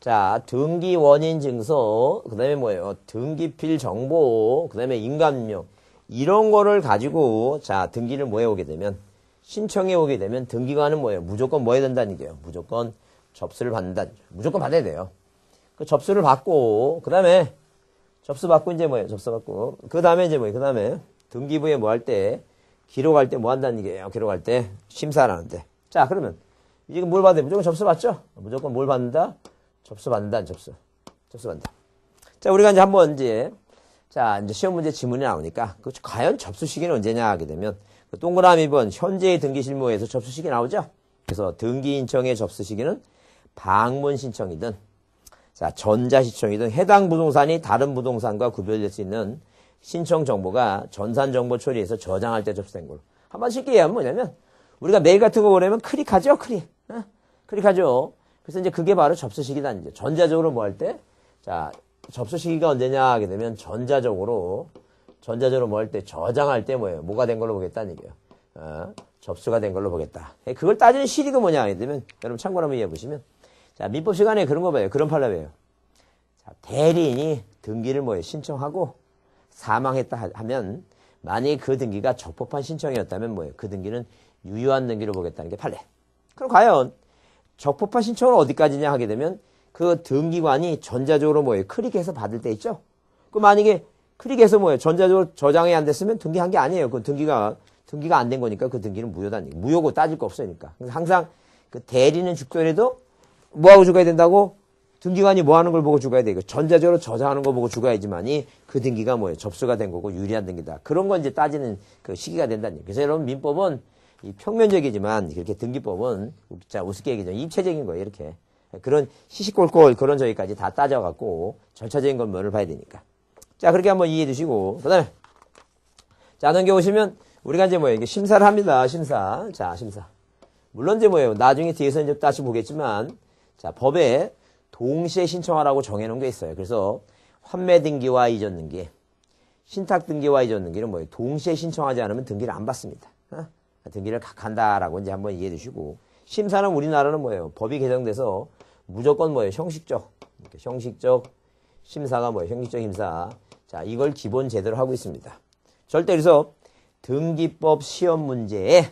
자, 등기 원인 증서, 그 다음에 뭐예요? 등기필 정보, 그 다음에 인감명. 이런 거를 가지고, 자, 등기를 뭐 해오게 되면, 신청해 오게 되면, 등기관은 뭐예요? 무조건 뭐 해야 된다는 얘기예요? 무조건 접수를 받는다는 얘기예요. 무조건 받아야 돼요. 그 접수를 받고, 그 다음에, 접수 받고 이제 뭐예요? 접수 받고. 그 다음에 이제 뭐예요? 그 다음에, 등기부에 뭐 할 때, 기록할 때 뭐 한다는 얘기예요? 기록할 때, 심사를 하는데. 자, 그러면, 지금 뭘 받아요? 무조건 접수 받죠? 무조건 뭘 받는다? 접수 받는다, 접수 받는다. 자, 우리가 이제 한번 이제 시험 문제 지문이 나오니까, 과연 접수 시기는 언제냐 하게 되면, 그 동그라미 번 현재의 등기 실무에서 접수 시기 나오죠? 그래서 등기 신청의 접수 시기는 방문 신청이든, 자, 전자 신청이든 해당 부동산이 다른 부동산과 구별될 수 있는 신청 정보가 전산 정보 처리해서 저장할 때 접수된 걸로. 한번 쉽게 얘기하면 뭐냐면, 우리가 메일 같은 거 보내면 클릭하죠? 클릭하죠? 그래서 이제 그게 바로 접수 시기다. 이제 전자적으로 뭐 할 때? 자, 접수 시기가 언제냐 하게 되면 전자적으로 뭐 할 때? 저장할 때 뭐예요? 뭐가 된 걸로 보겠다는 얘기예요. 접수가 된 걸로 보겠다. 그걸 따지는 시기가 뭐냐 하게 되면 여러분 참고로 한번 이해해 보시면 자, 민법 시간에 그런 거 봐요. 그런 판례예요. 자, 대리인이 등기를 뭐예요? 신청하고 사망했다 하면 만약에 그 등기가 적법한 신청이었다면 뭐예요? 그 등기는 유효한 등기로 보겠다는 게 판례. 그럼 과연 적법한 신청은 어디까지냐 하게 되면 그 등기관이 전자적으로 뭐예요? 클릭해서 받을 때 있죠? 그 만약에 클릭해서 뭐예요? 전자적으로 저장이 안 됐으면 등기한 게 아니에요. 그 등기가 안 된 거니까 그 등기는 무효다는 얘기. 무효고 따질 거 없으니까. 그래서 항상 그 대리는 죽더라도 뭐하고 죽어야 된다고? 등기관이 뭐 하는 걸 보고 죽어야 돼. 전자적으로 저장하는 거 보고 죽어야지만이 그 등기가 뭐예요? 접수가 된 거고 유리한 등기다. 그런 건 이제 따지는 그 시기가 된다는 얘기. 그래서 여러분 민법은 이 평면적이지만 이렇게 등기법은 자 우습게 얘기하면 입체적인 거예요. 이렇게 그런 시시콜콜 그런 저기까지 다 따져갖고 절차적인 건 면을 봐야 되니까. 자 그렇게 한번 이해해 주시고 그다음에 자 넘겨보시면 우리가 이제 뭐예요? 이게 심사를 합니다. 심사. 자 심사. 물론 이제 뭐예요? 나중에 뒤에서 이제 다시 보겠지만 자 법에 동시에 신청하라고 정해놓은 게 있어요. 그래서 환매 등기와 이전 등기, 신탁 등기와 이전 등기는 뭐예요? 동시에 신청하지 않으면 등기를 안 받습니다. 등기를 각한다라고 이제 한번 이해해 주시고 심사는 우리나라는 뭐예요? 법이 개정돼서 무조건 뭐예요? 형식적 심사가 뭐예요? 형식적 심사. 자, 이걸 기본 제대로 하고 있습니다. 절대 그래서 등기법 시험 문제에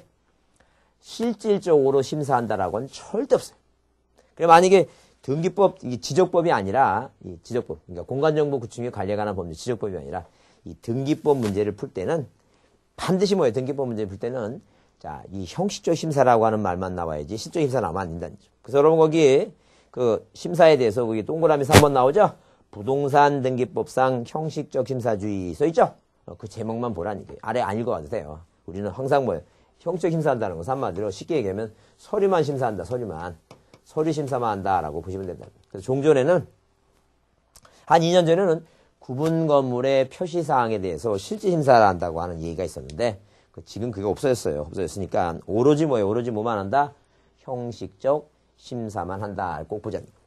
실질적으로 심사한다라고는 절대 없어요. 그래 만약에 등기법 지적법이 아니라 이 지적법 그러니까 공간정보 구축에 관리에 관한 법률 지적법이 아니라 이 등기법 문제를 풀 때는 반드시 뭐예요? 등기법 문제를 풀 때는 자, 이 형식적 심사라고 하는 말만 나와야지 실적 심사 나오면 안 된다는 거죠. 그래서 여러분 거기 그 심사에 대해서 거기 동그라미 3번 나오죠? 부동산 등기법상 형식적 심사주의 써있죠? 그 제목만 보라는 얘기예요. 아래 안 읽어봐도 돼요. 우리는 항상 뭐예요? 형식적 심사한다는 것은 한마디로 쉽게 얘기하면 서류만 심사한다. 서류 심사만 한다라고 보시면 된다. 그래서 종전에는 한 2년 전에는 구분 건물의 표시사항에 대해서 실질 심사를 한다고 하는 얘기가 있었는데 지금 그게 없어졌어요. 없어졌으니까 오로지 뭐예요? 오로지 뭐만 한다? 형식적 심사만 한다. 꼭 보자는 거예요.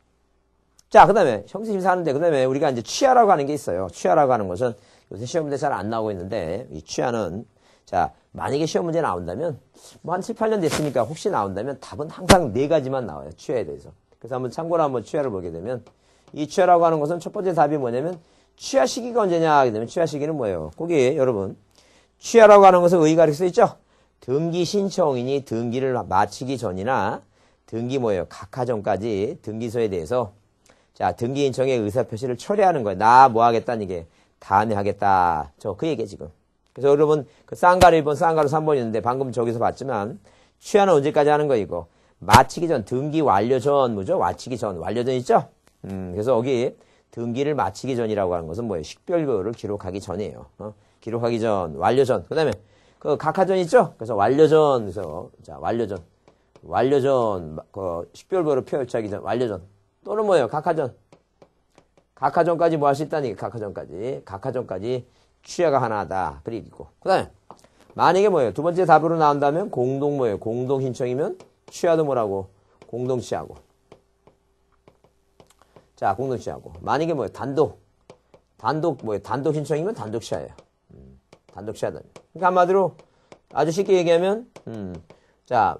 자, 그 다음에 형식심사 하는데, 그 다음에 우리가 이제 취하라고 하는 게 있어요. 취하라고 하는 것은 요새 시험 문제 잘 안 나오고 있는데, 이 취하는, 자, 만약에 시험 문제 나온다면, 뭐 한 7, 8년 됐으니까 혹시 나온다면 답은 항상 4가지만 나와요. 취하에 대해서. 그래서 한번 참고로 한번 취하를 보게 되면, 이 취하라고 하는 것은 첫 번째 답이 뭐냐면, 취하 시기가 언제냐 하게 되면, 취하 시기는 뭐예요? 거기 여러분, 취하라고 하는 것은 의의가 이렇게 써있죠? 등기 신청인이 등기를 마치기 전이나, 등기 뭐예요? 각하 전까지 등기소에 대해서 자, 등기 신청의 의사표시를 철회하는 거예요. 나 뭐 하겠다는 이게 다음에 하겠다. 그 얘기에 지금. 그래서 여러분 그 쌍가루 1번, 쌍가루 3번 있는데 방금 저기서 봤지만 취하는 언제까지 하는 거 이거. 마치기 전, 등기 완료 전, 뭐죠? 마치기 전, 완료 전 있죠? 그래서 여기 등기를 마치기 전이라고 하는 것은 뭐예요? 식별료를 기록하기 전이에요. 기록하기 전, 완료 전. 그 다음에 그 각하 전 있죠? 그래서 완료 전, 그래서 자, 완료 전. 완료 전, 그 식별료를 표시하기 전, 완료 전. 또는 뭐예요? 각하 전. 각하 전까지 뭐 할 수 있다니? 각하 전까지. 각하 전까지 취하가 하나다. 그리고 있고. 그 다음에 만약에 뭐예요? 두 번째 답으로 나온다면 공동 뭐예요? 공동 신청이면 취하도 뭐라고? 공동 취하고. 자, 공동 취하고. 만약에 뭐예요? 단독 뭐예요? 단독 신청이면 단독 취하예요. 단독 취하다. 그러니까 한마디로 아주 쉽게 얘기하면 자,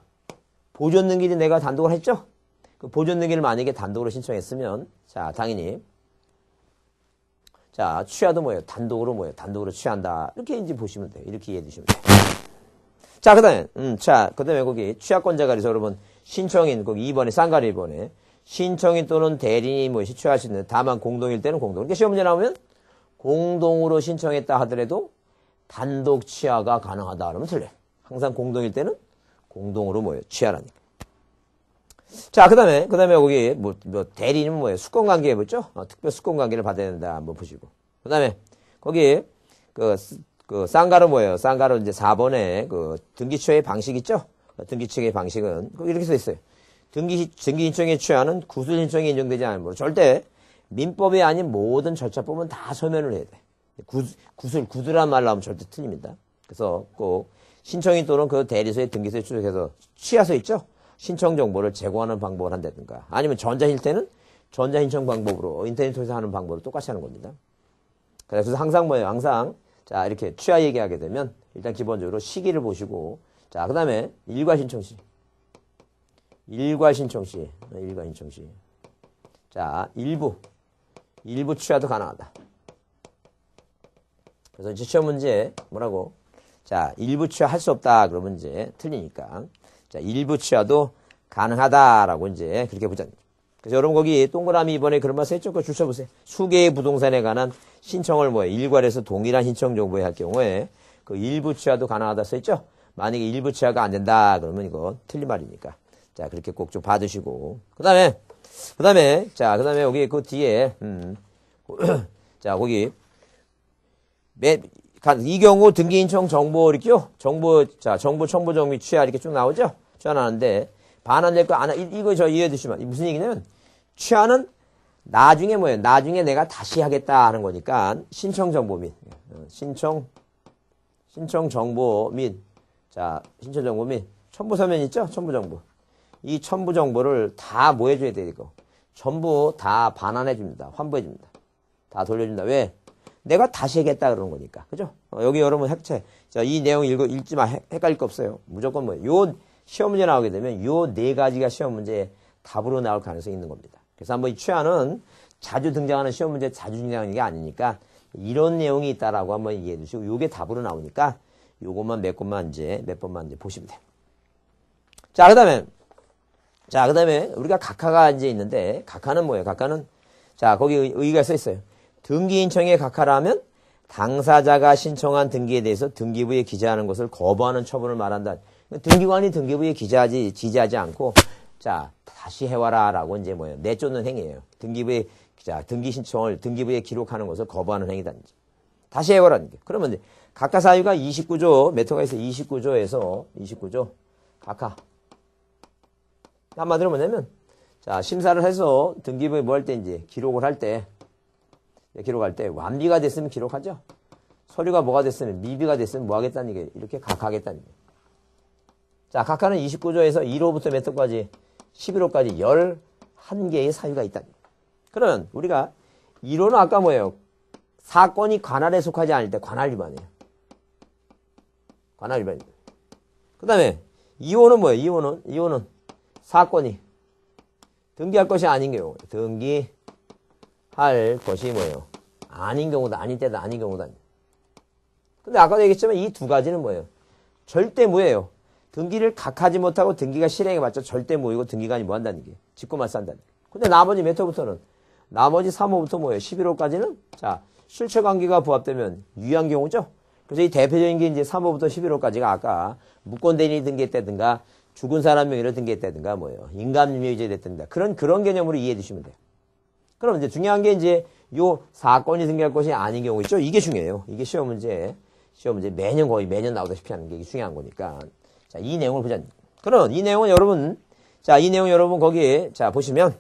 보존 등기를 내가 단독을 했죠? 그 보존 등기를 만약에 단독으로 신청했으면 자, 당연히 자, 취하도 뭐예요? 단독으로 뭐예요? 단독으로 취한다. 이렇게 이제 보시면 돼요. 이렇게 이해해 주시면 돼요. 자, 그 다음에, 자, 그 다음에 거기 취하권자가 그래서 여러분, 신청인, 거기 2번에, 쌍가리 1번에, 신청인 또는 대리인이 뭐 취할 수 있는, 다만 공동일 때는 공동. 그러니까 시험 문제 나오면, 공동으로 신청했다 하더라도, 단독 취하가 가능하다. 그러면 틀려요. 항상 공동일 때는, 공동으로 뭐예요? 취하라니까. 자, 그 다음에 거기, 대리인은 뭐예요? 수권관계 해보죠? 특별 수권관계를 받아야 된다. 한번 보시고. 그 다음에, 거기, 쌍가루 뭐예요? 쌍가루 이제 4번에 그 등기취하의 방식 있죠? 등기취하의 방식은 이렇게 써 있어요. 등기 신청에 취하는 구술 신청이 인정되지 않으면 뭐 절대 민법이 아닌 모든 절차법은 다 서면을 해야 돼. 구술이라는 말 나오면 절대 틀립니다. 그래서 꼭 신청인 또는 그 대리소의 등기소에 출석해서 취하서 있죠? 신청 정보를 제공하는 방법을 한다든가 아니면 전자일 때는 전자신청 방법으로 인터넷 통해서 하는 방법으로 똑같이 하는 겁니다. 그래서 항상 뭐예요? 항상 자, 이렇게 취하 얘기하게 되면 일단 기본적으로 시기를 보시고 자, 그 다음에 일괄 신청 시. 자, 일부 취하도 가능하다. 그래서 이제 시험 문제 뭐라고? 자, 일부 취하 할 수 없다. 그러면 이제 틀리니까. 자, 일부 취하도 가능하다라고 이제 그렇게 보자. 그래서 여러분 거기 동그라미 이번에 그런 말 써있죠? 그거 줄 쳐보세요. 수개의 부동산에 관한 신청을 뭐예요? 일괄해서 동일한 신청 정보에 할 경우에 그 일부 취하도 가능하다 써있죠? 만약에 일부 취하가 안 된다 그러면 이거 틀린 말이니까. 자, 그렇게 꼭 좀 봐두시고. 그 다음에 여기 그 뒤에, 자, 거기, 이 경우 등기 신청 정보 이렇게요? 정보 첨부 정비 취하 이렇게 쭉 나오죠? 취하 나는데, 반환될 거 안, 이거 저 이해해 주시면, 무슨 얘기냐면, 취하는 나중에 뭐예요? 나중에 내가 다시 하겠다 하는 거니까, 신청 정보 및, 신청 정보 및, 첨부 서면 있죠? 첨부 정보. 이 첨부 정보를 다 뭐 해줘야 돼, 이거? 전부 다 반환해 줍니다. 환부해 줍니다. 다 돌려준다. 왜? 내가 다시 하겠다 그러는 거니까. 그죠? 여기 여러분 핵체. 자, 이 내용 읽지 마. 헷갈릴 거 없어요. 무조건 뭐예요? 요 시험 문제 나오게 되면 요 4가지가 시험 문제에 답으로 나올 가능성이 있는 겁니다. 그래서 한번 이 취하는 자주 등장하는 시험 문제 자주 등장하는 게 아니니까 이런 내용이 있다라고 한번 이해해 주시고 요게 답으로 나오니까 요것만 몇 번만 이제 보시면 돼요. 자, 그 다음에 우리가 각하가 이제 있는데 각하는 뭐예요? 각하는 자, 거기 의의가 써 있어요. 등기 신청의 각하라면 당사자가 신청한 등기에 대해서 등기부에 기재하는 것을 거부하는 처분을 말한다. 등기관이 등기부에 기재하지 않고 자, 다시 해와라라고 이제 뭐예요? 내쫓는 행위예요. 등기 신청을 등기부에 기록하는 것을 거부하는 행위다든지. 다시 해와라는 게. 그러면 이제 각하 사유가 29조 몇 호가 있어요? 29조 각하. 한마디로 뭐냐면 자, 심사를 해서 등기부에 뭐 할 때 이제 기록을 할 때 완비가 됐으면 기록하죠. 서류가 뭐가 됐으면 미비가 됐으면 뭐 하겠다는 게 이렇게 각하하겠다는 게. 자, 각하는 29조에서 1호부터 몇 호까지 11호까지 11개의 사유가 있다. 그러면 우리가 1호는 아까 뭐예요? 사건이 관할에 속하지 않을 때 관할 위반이에요. 관할 위반입니다. 그 다음에 2호는 뭐예요? 2호는 사건이 등기할 것이 아닌 경우. 등기할 것이 뭐예요? 아닌 경우다. 아닌 때다. 아닌 경우다. 근데 아까도 얘기했지만 이 두 가지는 뭐예요? 절대무예요. 등기를 각하지 못하고 등기가 실행해봤자 절대무이고 등기관이 뭐 한다는 게 직권말소한다는 게. 근데 나머지 몇 호부터는 나머지 3호부터 뭐예요? 11호까지는 자 실체관계가 부합되면 유의한 경우죠. 그래서 이 대표적인 게 이제 3호부터 11호까지가 아까 무권대리인이 등기했다든가 죽은 사람 명의로 등기했다든가 뭐예요? 인감유죄 됐다든가 그런 개념으로 이해해 주시면 돼요. 그럼 이제 중요한 게 이제 요 사건이 등기할 것이 아닌 경우 있죠? 이게 중요해요. 이게 시험 문제 거의 매년 나오다시피 하는 게 이게 중요한 거니까. 자, 이 내용을 보자. 그럼 이 내용은 여러분 거기에 자 보시면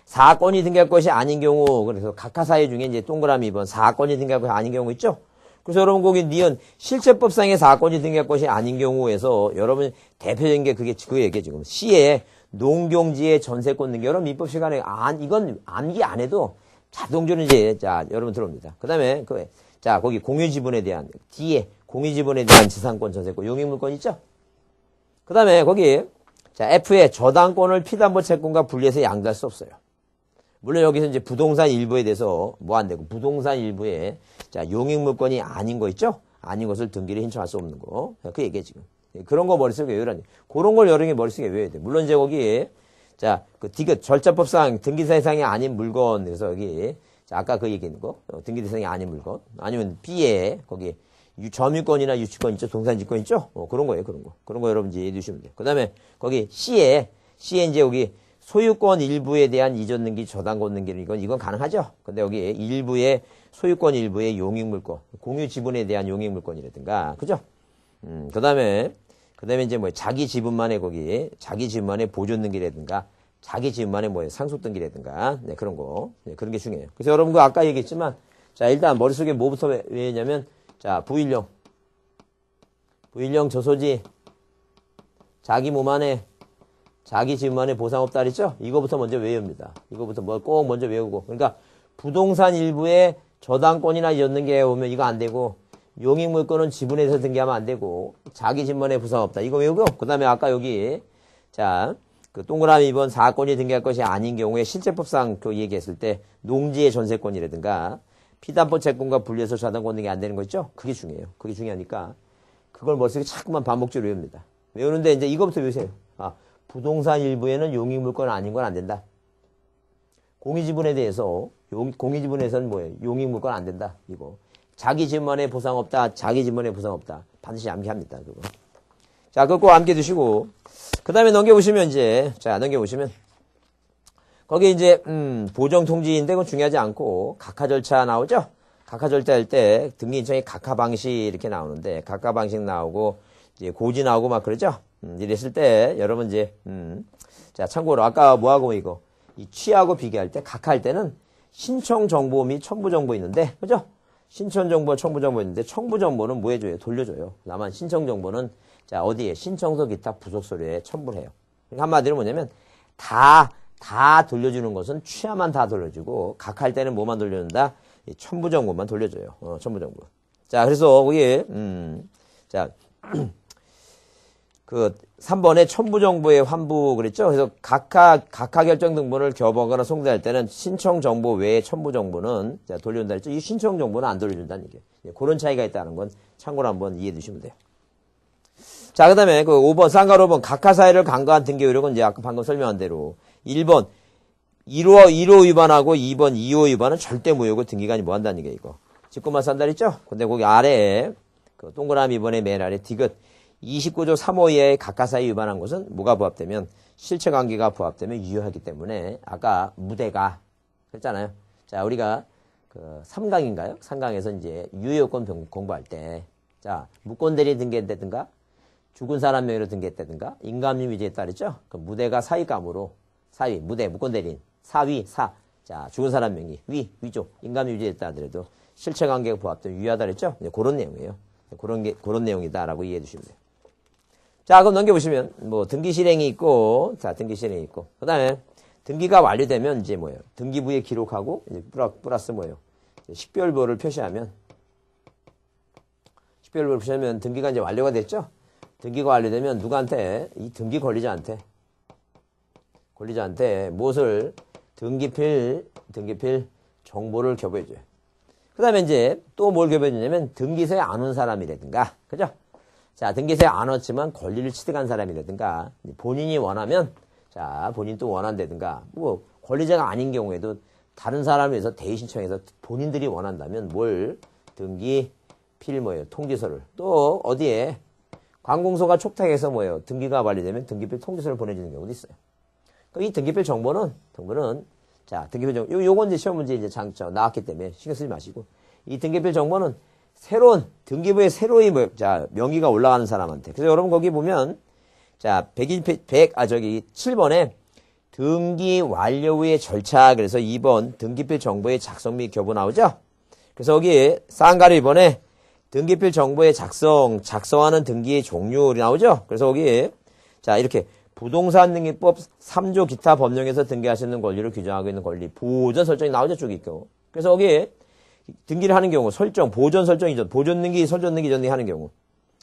사건이 등기할 것이 아닌 경우 그래서 각하사유 중에 이제 동그라미 2번 사건이 등기할 것이 아닌 경우 있죠? 그래서 여러분 거기 니은 실체법상의 사건이 등기할 것이 아닌 경우에서 여러분 대표적인 게 그게 그 얘기예요 지금. 시에 농경지의 전세권 등기 여러분 민법 시간에 이건 암기 안 해도 자동적으로 이제 자 여러분 들어옵니다. 그다음에 자 거기 공유지분에 대한 D에 공유지분에 대한 지상권 전세권 용익물권 있죠? 그다음에 거기 자 F에 저당권을 피담보 채권과 분리해서 양도할 수 없어요. 물론 여기서 이제 부동산 일부에 대해서 뭐 안 되고 부동산 일부에 자 용익물권이 아닌 거 있죠? 아닌 것을 등기를 신청할 수 없는 거. 그 얘기해 지금. 그런 거 머릿속에 외우라니. 그런 걸 여러 개 머릿속에 외워야 돼. 물론 이제 거기 자 그 디귿 절차법상 등기 대상이 아닌 물건 그래서 여기 자 아까 그 얘기했는 거 등기 대상이 아닌 물건 아니면 B에 거기 점유권이나 유치권 있죠? 동산지권 있죠? 그런 거예요. 그런 거 여러분 이제 이해해 주시면 돼요. 그 다음에 거기 C에 이제 여기 소유권 일부에 대한 이전 등기, 저당권 등기는 이건 가능하죠? 근데 여기 일부의 소유권 일부의 용익물권, 공유 지분에 대한 용익물권이라든가, 그죠? 그 다음에 이제 뭐 자기 지분만의 보존 등기라든가, 자기 지분만의 상속 등기라든가, 네, 그런 거. 네, 그런 게 중요해요. 그래서 여러분 그 아까 얘기했지만, 자, 일단 머릿속에 뭐부터 외우냐면, 자, 부일령 저소지, 자기 몸 안에 자기 지분만의 보상 없다 그랬죠? 이거부터 먼저 외웁니다. 이거부터 꼭 먼저 외우고. 그러니까 부동산 일부에 저당권이나 이전 게 오면 이거 안 되고 용익물권은 지분에 대해서 등기하면 안 되고 자기 지분만의 보상 없다. 이거 외우고 그다음에 아까 여기 자, 그 동그라미 2번 사건이 등기할 것이 아닌 경우에 실체법상 그 얘기했을 때 농지의 전세권이라든가 피담보 채권과 분리해서 저당권 등이 안 되는 거 있죠? 그게 중요해요. 그게 중요하니까 그걸 머릿속에 자꾸만 반복적으로 외웁니다. 외우는데 이제 이거부터 외우세요. 부동산 일부에는 용익물권 아닌 건 안 된다. 공유지분에 대해서 공유지분에서는 뭐예요? 용익물권 안 된다. 이거 자기 지분만의 보상 없다. 자기 지분만의 보상 없다. 반드시 암기합니다. 그거. 자, 그거 꼭 암기해 두시고 그 다음에 넘겨보시면 거기 이제 보정 통지인데 그건 중요하지 않고 각하 절차 나오죠? 각하 절차 할 때 등기 신청이 각하 방식 이렇게 나오는데 각하 방식 나오고 이제 고지 나오고 막 그러죠? 이랬을 때 여러분 이제 자 참고로 아까 뭐하고 이거 이 취하고 비교할 때 각하할 때는 신청 정보 및 첨부 정보 있는데 그죠? 신청 정보 첨부 정보 있는데 첨부 정보는 뭐 해줘요? 돌려줘요. 다만 신청 정보는 자 어디에 신청서 기타 부속 서류에 첨부를 해요. 그러니까 한마디로 뭐냐면 다 돌려주는 것은 취하만 다 돌려주고 각할 때는 뭐만 돌려준다? 첨부 정보만 돌려줘요. 첨부 정보. 자 그래서 거기 자 그 3번에 첨부정보의 환부 그랬죠? 그래서 각하 결정 등본을 교부하거나 송달할 때는 신청정보 외에 첨부정보는 자, 돌려준다 했죠? 이 신청정보는 안 돌려준다는 얘기예요. 그런 차이가 있다는 건 참고로 한번 이해해 두시면 돼요. 자, 그 다음에 그 5번, 쌍가로 5번 각하사유를 간과한 등기 의력은 이제 아까 방금 설명한 대로 1번 1호 위반하고 2번 2호 위반은 절대 무효고 등기관이 뭐 한다는 얘기예요, 이거. 직권말소 한다 했죠? 근데 거기 아래에 그 동그라미 2번의 맨 아래 디귿 29조 3호 이하의 각하사유 위반한 것은 뭐가 부합되면 실체관계가 부합되면 유효하기 때문에 아까 무대가 그랬잖아요. 자 우리가 그 3강인가요? 3강에서 이제 유효요건 공부할 때 자 무권대리 등기했다든가 죽은 사람 명의로 등기했다든가 인감유 위죄에 따르죠. 그 무대가 사위감으로 사위 무대 무권대리인 사위 자 죽은 사람 명의 위조 인감유 위죄에 따르더라도 실체관계가 부합되면 유효하다 그랬죠. 그런 내용이에요. 그런 내용이다라고 이해해 주시면 돼요. 자, 그럼 넘겨보시면, 등기 실행이 있고, 자, 등기 실행이 있고, 그 다음에, 등기가 완료되면 이제 뭐예요? 등기부에 기록하고 이제 플러스 뭐예요? 식별부를 표시하면 등기가 이제 완료가 됐죠? 등기가 완료되면 누구한테? 이 등기 권리자한테 무엇을? 등기필 정보를 교부해줘요. 그 다음에 이제 또 뭘 교부해주냐면 등기소에 안 온 사람이라든가, 그죠? 자, 등기소에 안 왔지만 권리를 취득한 사람이라든가, 본인이 원하면, 자, 본인 또 원한다든가, 뭐, 권리자가 아닌 경우에도 다른 사람을 위해서 대의 신청해서 본인들이 원한다면 뭘? 등기필 뭐예요? 통지서를. 또 어디에? 관공서가 촉탁해서 뭐예요? 등기가 완료되면 등기필 통지서를 보내주는 경우도 있어요. 이 등기필 정보는, 자, 등기필 정보, 요건 이제 시험 문제 이제 장점 나왔기 때문에 신경 쓰지 마시고, 이 등기필 정보는 등기부에 새로이 명의가 올라가는 사람한테. 그래서 여러분 거기 보면, 자, 7번에 등기 완료 후의 절차, 그래서 2번 등기필 정보의 작성 및 교부 나오죠? 그래서 거기 쌍가루 2번에 등기필 정보의 작성하는 등기의 종류 나오죠? 그래서 거기, 자, 이렇게 부동산 등기법 3조 기타 법령에서 등기하시는 권리를 규정하고 있는 권리, 보존 설정이 나오죠, 쭉 있고. 그래서 거기 등기를 하는 경우, 보존 설정 이전, 보존 등기, 설정 등기 이전 하는 경우.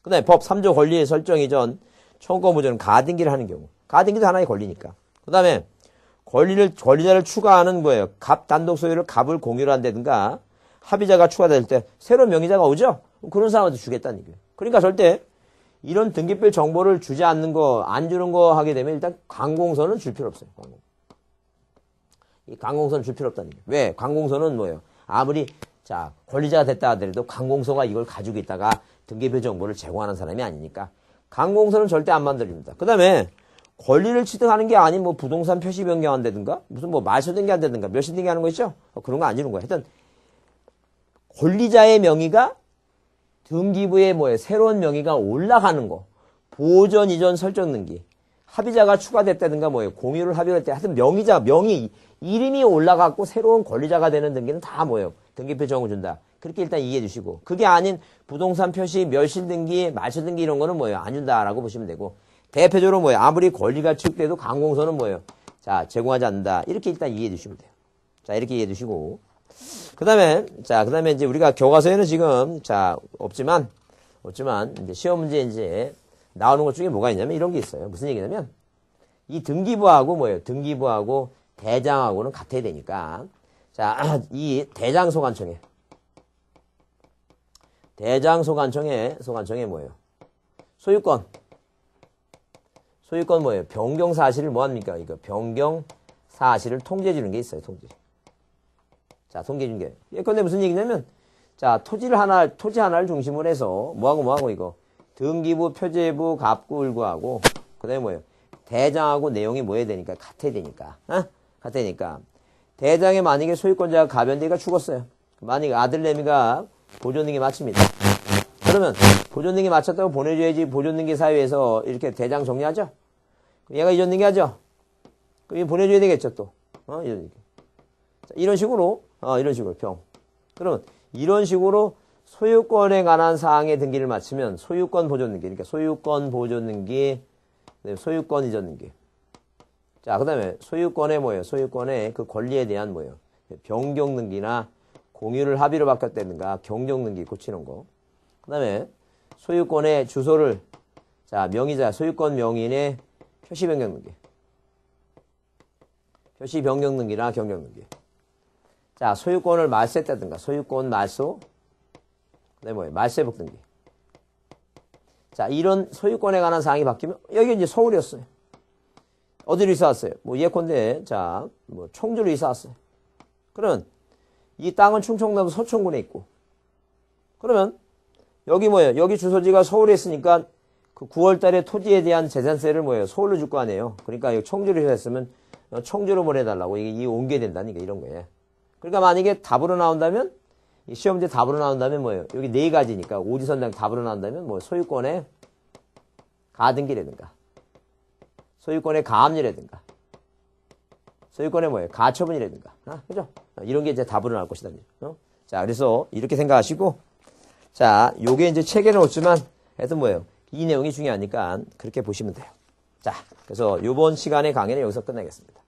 그 다음에 법 3조 권리 설정 이전, 청구권 보존, 가등기를 하는 경우. 가등기도 하나의 권리니까. 그 다음에 권리자를 추가하는 거예요. 갑 단독 소유를 갑을 공유를 한다든가, 합의자가 추가될 때 새로운 명의자가 오죠? 그런 사람한테 주겠다는 얘기예요. 그러니까 절대 이런 등기필 정보를 주지 않는 거, 안 주는 거 하게 되면 일단 관공서는 줄 필요 없어요. 이 관공서는 줄 필요 없다는 얘기예요. 왜? 관공서는 뭐예요? 아무리 자 권리자가 됐다 하더라도 관공서가 이걸 가지고 있다가 등기필 정보를 제공하는 사람이 아니니까 관공서는 절대 안 만들립니다. 그 다음에 권리를 취득하는 게 아닌 뭐 부동산 표시 변경한다든가 무슨 뭐 말소 등기한다든가 몇시 등기하는 거 있죠? 그런 거 안 주는 거야. 하여튼 권리자의 명의가 등기부에 뭐예요? 새로운 명의가 올라가는 거. 보존, 이전, 설정 등기. 합의자가 추가됐다든가 뭐예요? 공유를 합의할 때 하여튼 명의, 이름이 올라갔고 새로운 권리자가 되는 등기는 다 뭐예요? 등기필 정보 준다. 그렇게 일단 이해해 주시고. 그게 아닌 부동산 표시, 멸실 등기, 말소 등기 이런 거는 뭐예요? 안 준다라고 보시면 되고. 대표적으로 뭐예요? 아무리 권리가 취득돼도 관공서는 뭐예요? 자, 제공하지 않는다. 이렇게 일단 이해해 주시면 돼요. 자, 이렇게 이해해 주시고. 그 다음에 이제 우리가 교과서에는 지금, 없지만, 이제 시험 문제 이제 나오는 것 중에 뭐가 있냐면 이런 게 있어요. 무슨 얘기냐면, 이 등기부하고 뭐예요? 등기부하고 대장하고는 같아야 되니까. 자, 이 대장소관청에 뭐예요? 소유권 뭐예요? 변경 사실을 뭐 합니까? 이거 변경 사실을 통지해 주는 게 있어요, 통지. 자, 통계 중개. 예컨대 무슨 얘기냐면, 자, 토지 하나를 중심으로 해서, 뭐하고 이거. 등기부, 표제부, 갑구, 을구하고, 그 다음에 뭐예요? 대장하고 내용이 뭐 해야 되니까? 같아야 되니까. 같아야 되니까. 대장에 만약에 소유권자가 가변대가 죽었어요. 만약에 아들내미가 보존등기 마칩니다. 그러면, 보존등기 마쳤다고 보내줘야지 보존등기 사유에서 이렇게 대장 정리하죠? 얘가 이전등기 하죠? 그럼 보내줘야 되겠죠, 또. 이런 식으로 그러면 이런 식으로 소유권에 관한 사항의 등기를 마치면 소유권 보존 등기, 그러니까 소유권 보존 등기, 소유권 이전 등기. 자, 그 다음에 소유권의 뭐예요? 소유권의 그 권리에 대한 뭐예요? 변경 등기나 공유를 합의로 바꿨다든가 경정 등기 고치는 거. 그 다음에 소유권의 주소를, 자, 명의자, 소유권 명인의 표시 변경 등기. 표시 변경 등기나 경정 등기. 자, 소유권을 말소했다든가, 소유권 말소, 네, 뭐예요? 말소회복 등기. 자, 이런 소유권에 관한 사항이 바뀌면, 여기 이제 서울이었어요. 어디로 이사 왔어요? 뭐, 예컨대, 자, 뭐, 청주로 이사 왔어요. 그러면, 이 땅은 충청남도 서천군에 있고, 그러면, 여기 뭐예요? 여기 주소지가 서울에 있으니까, 그 9월 달에 토지에 대한 재산세를 뭐예요? 서울로 줄 거 아니에요? 그러니까, 여기 청주로 이사 했으면, 청주로 보내달라고, 이게 옮겨야 된다니까, 이런 거예요. 그러니까 만약에 답으로 나온다면, 시험 문제 답으로 나온다면 뭐예요? 여기 네 가지니까, 오지선당 답으로 나온다면 뭐, 소유권의 가등기라든가, 소유권의 가압류라든가, 소유권의 뭐예요? 가처분이라든가, 그죠? 이런 게 이제 답으로 나올 것이다. 자, 그래서 이렇게 생각하시고, 자, 요게 이제 책에는 없지만, 하여튼 뭐예요? 이 내용이 중요하니까 그렇게 보시면 돼요. 자, 그래서 요번 시간의 강의는 여기서 끝내겠습니다.